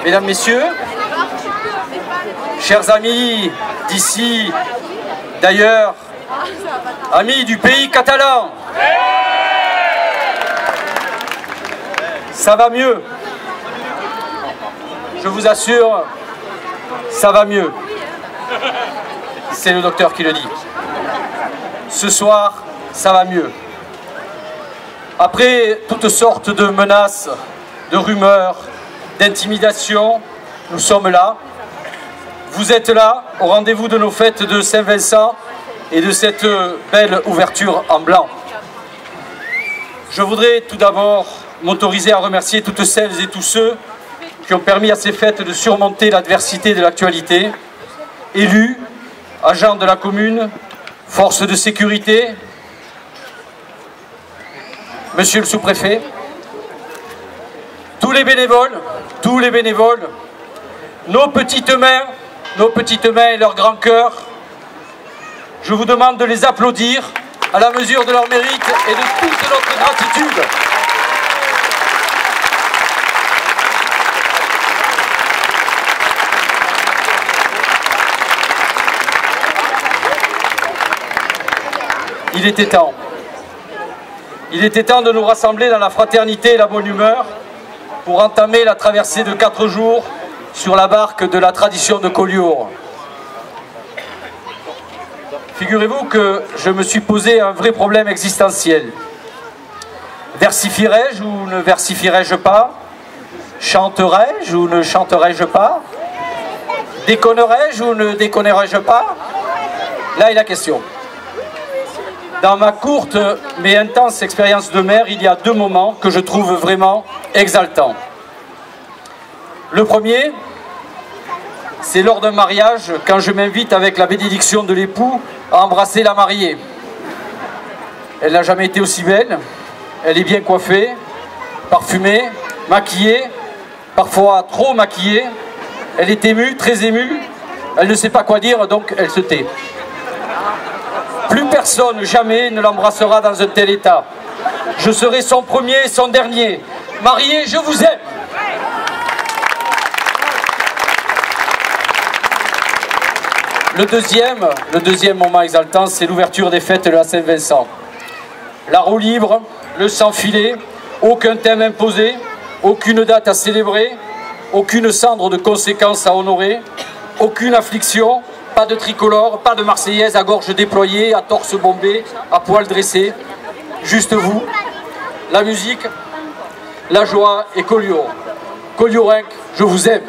Mesdames, Messieurs, chers amis d'ici, d'ailleurs, amis du pays catalan, ça va mieux. Je vous assure, ça va mieux. C'est le docteur qui le dit. Ce soir, ça va mieux. Après toutes sortes de menaces, de rumeurs, d'intimidation, nous sommes là. Vous êtes là, au rendez-vous de nos fêtes de Saint-Vincent et de cette belle ouverture en blanc. Je voudrais tout d'abord m'autoriser à remercier toutes celles et tous ceux qui ont permis à ces fêtes de surmonter l'adversité de l'actualité. Élus, agents de la commune, forces de sécurité, monsieur le sous-préfet, tous les bénévoles, nos petites mains et leurs grands cœurs, je vous demande de les applaudir à la mesure de leur mérite et de toute notre gratitude. Il était temps. Il était temps de nous rassembler dans la fraternité et la bonne humeur pour entamer la traversée de 4 jours sur la barque de la tradition de Collioure. Figurez-vous que je me suis posé un vrai problème existentiel. Versifierais-je ou ne versifierais-je pas? Chanterais-je ou ne chanterais-je pas? Déconnerais-je ou ne déconnerais-je pas? Là est la question. Dans ma courte mais intense expérience de maire, il y a 2 moments que je trouve vraiment exaltants. Le premier, c'est lors d'un mariage, quand je m'invite avec la bénédiction de l'époux à embrasser la mariée. Elle n'a jamais été aussi belle, elle est bien coiffée, parfumée, maquillée, parfois trop maquillée. Elle est émue, très émue, elle ne sait pas quoi dire, donc elle se tait. Plus personne, jamais, ne l'embrassera dans un tel état. Je serai son premier et son dernier. Mariée, je vous aime. Le deuxième moment exaltant, c'est l'ouverture des fêtes de la Saint-Vincent. La roue libre, le sans filet, aucun thème imposé, aucune date à célébrer, aucune cendre de conséquences à honorer, aucune affliction. Pas de tricolore, pas de marseillaise à gorge déployée, à torse bombé, à poil dressé. Juste vous, la musique, la joie et Collioure. Colliourec, je vous aime.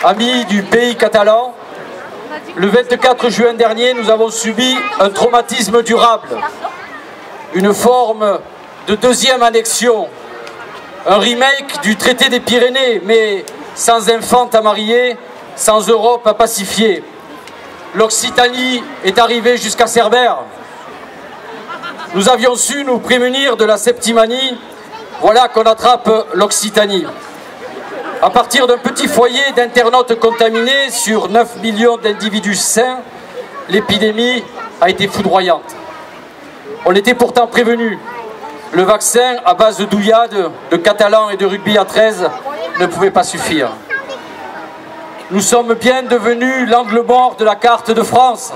Amis du pays catalan, le 24 juin dernier, nous avons subi un traumatisme durable. Une forme de 2e annexion, un remake du traité des Pyrénées, mais sans infante à marier, sans Europe à pacifier. L'Occitanie est arrivée jusqu'à Cerbère. Nous avions su nous prémunir de la septimanie, voilà qu'on attrape l'Occitanie. À partir d'un petit foyer d'internautes contaminés sur 9 millions d'individus sains, l'épidémie a été foudroyante. On était pourtant prévenus. Le vaccin à base de douillade, de catalan et de rugby à 13 ne pouvait pas suffire. Nous sommes bien devenus l'angle mort de la carte de France.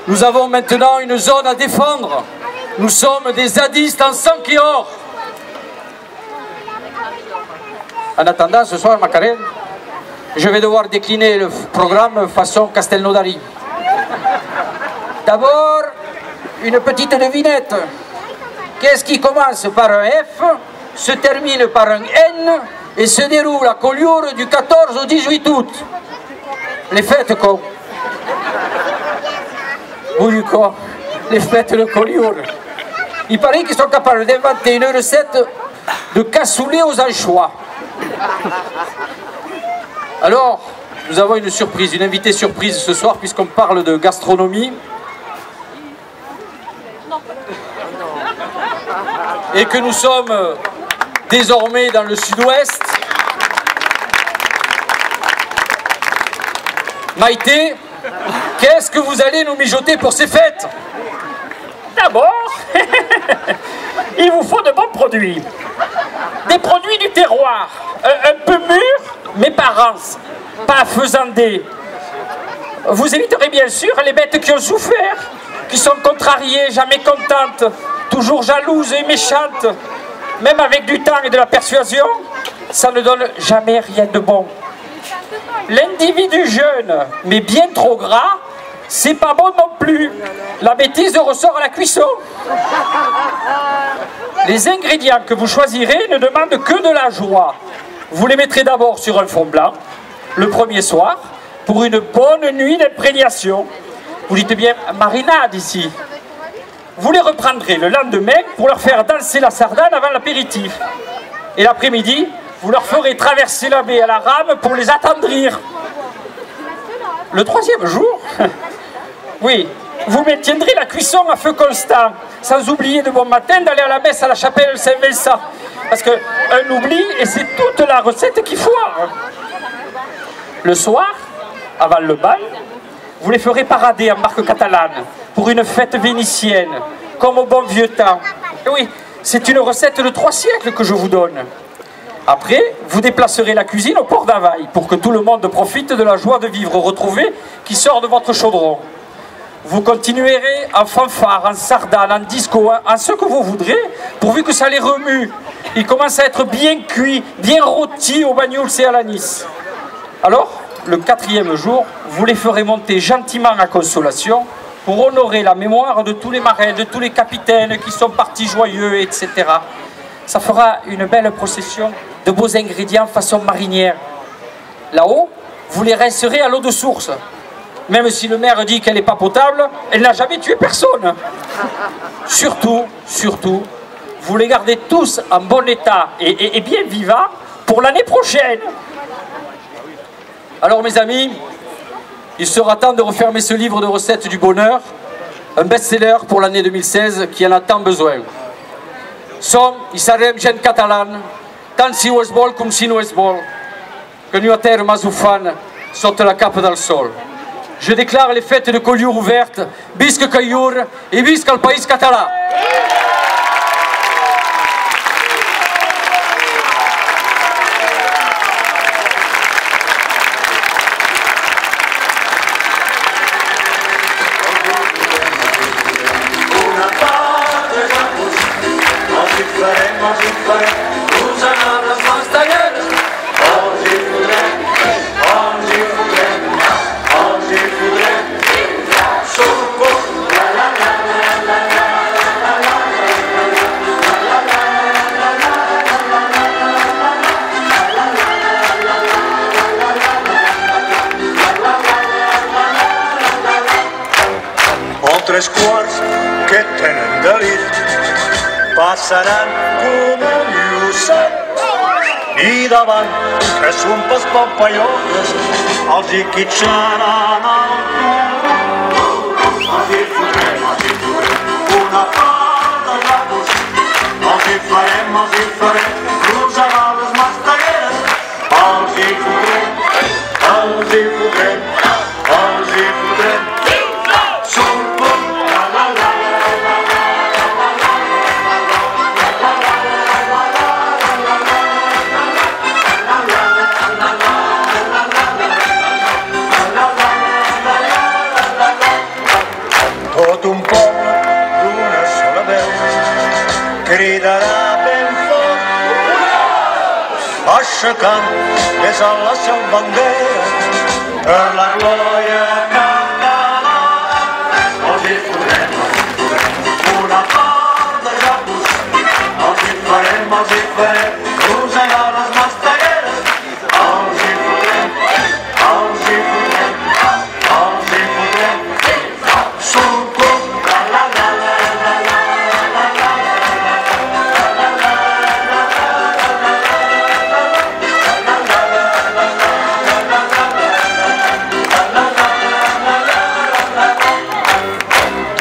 Nous avons maintenant une zone à défendre. Nous sommes des zadistes en sang et or. En attendant, ce soir, Macarena, je vais devoir décliner le programme façon Castelnaudary. D'abord, une petite devinette. Qu'est-ce qui commence par un F, se termine par un N et se déroule à Collioure du 14 au 18 août? Les fêtes, quoi. Oui, quoi. Les fêtes de Collioure. Il paraît qu'ils sont capables d'inventer une recette de cassoulet aux anchois. Alors, nous avons une surprise, une invitée surprise ce soir, puisqu'on parle de gastronomie. Et que nous sommes désormais dans le sud-ouest. Maïté, qu'est-ce que vous allez nous mijoter pour ces fêtes? D'abord, il vous faut de bons produits. Des produits du terroir, un peu mûrs, mais pas rances, pas faisandés. Vous éviterez bien sûr les bêtes qui ont souffert, qui sont contrariées, jamais contentes, toujours jalouses et méchantes. Même avec du temps et de la persuasion, ça ne donne jamais rien de bon. L'individu jeune, mais bien trop gras, c'est pas bon non plus. La bêtise ressort à la cuisson. Les ingrédients que vous choisirez ne demandent que de la joie. Vous les mettrez d'abord sur un fond blanc, le premier soir, pour une bonne nuit d'imprégnation. Vous dites bien marinade ici. Vous les reprendrez le lendemain pour leur faire danser la sardane avant l'apéritif. Et l'après-midi, vous leur ferez traverser la baie à la rame pour les attendrir. Le troisième jour, oui, vous maintiendrez la cuisson à feu constant, sans oublier de bon matin d'aller à la messe à la chapelle Saint-Vincent. Parce qu'un oubli, et c'est toute la recette qui foire. Le soir, avant le bal, vous les ferez parader en marque catalane pour une fête vénitienne, comme au bon vieux temps. Et oui, c'est une recette de 3 siècles que je vous donne. Après, vous déplacerez la cuisine au port d'Availle pour que tout le monde profite de la joie de vivre retrouvée qui sort de votre chaudron. Vous continuerez en fanfare, en sardane, en disco, en ce que vous voudrez, pourvu que ça les remue. Ils commencent à être bien cuits, bien rôtis au bagnoul et à l'anis. Alors, le 4e jour, vous les ferez monter gentiment à Consolation pour honorer la mémoire de tous les marins, de tous les capitaines qui sont partis joyeux, etc. Ça fera une belle procession de beaux ingrédients façon marinière. Là-haut, vous les rincerez à l'eau de source. Même si le maire dit qu'elle n'est pas potable, elle n'a jamais tué personne. Surtout, vous les gardez tous en bon état et bien vivants pour l'année prochaine. Alors mes amis, il sera temps de refermer ce livre de recettes du bonheur, un best-seller pour l'année 2016 qui en a tant besoin. Som i sarem gent catalan, tant si ho és vol com si no és vol, que nu a terme ho fan sota la capa del sol. Je déclare les fêtes de Collioure ouvertes, visca Caillur et visca el país català. Tres quarts que tenen delit passaran com un llucet i davant que sumpes papallotes els hi quitxaran el cul. Els hi fotrem una part de rapos, els hi farem rosegades mastegueres, els hi fotrem. Tot un poble d'una sola veu cridarà ben fort, aixecant des a la seu bandera per la glòria catalana. Els hi fotrem una part de rapos, els hi farem rosegades mastegueres, els hi fotrem.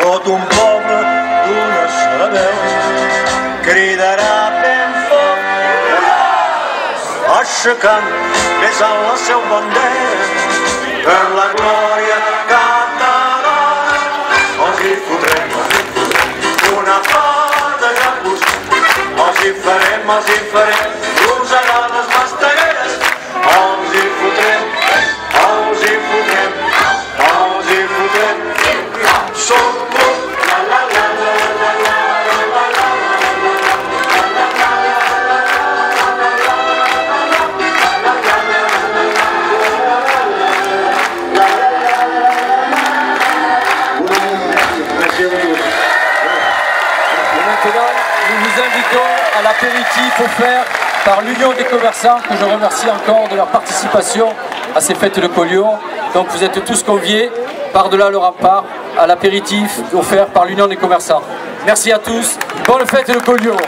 Tot un poble d'una sola veu cridarà ben fort, aixecant més alt la seu bandera per la glòria catalana. Els hi fotrem Rosegar les mastegueres, els hi fotrem, els hi fotrem, els hi fotrem. Som la la la la la la la la Maintenant, nous vous invitons à l'apéritif offert par l'Union des commerçants, que je remercie encore de leur participation à ces fêtes de Collioure. Donc vous êtes tous conviés, par-delà le rempart, à l'apéritif offert par l'Union des commerçants. Merci à tous, bonne fête de Collioure.